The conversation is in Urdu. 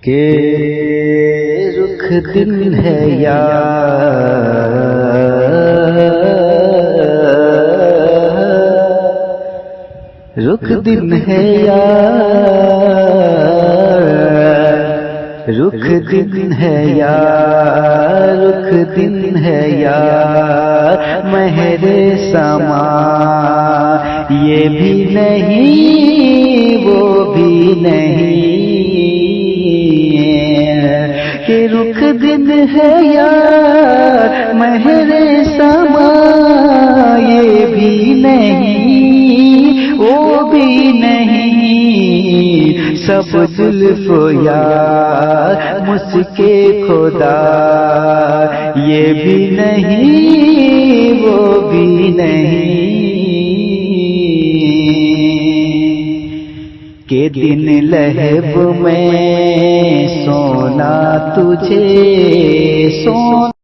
کہ رخ دن ہے یار، رخ دن ہے یار، رخ دن ہے یار، رخ دن ہے یار، مہر سما یہ بھی نہیں وہ بھی نہیں، کہ رخ دن ہے یار، مہر سما یہ بھی نہیں وہ بھی نہیں، سب زلف یار مسکے خدا یہ بھی نہیں وہ بھی نہیں، کہ دن لہب میں سونا تجھے سونا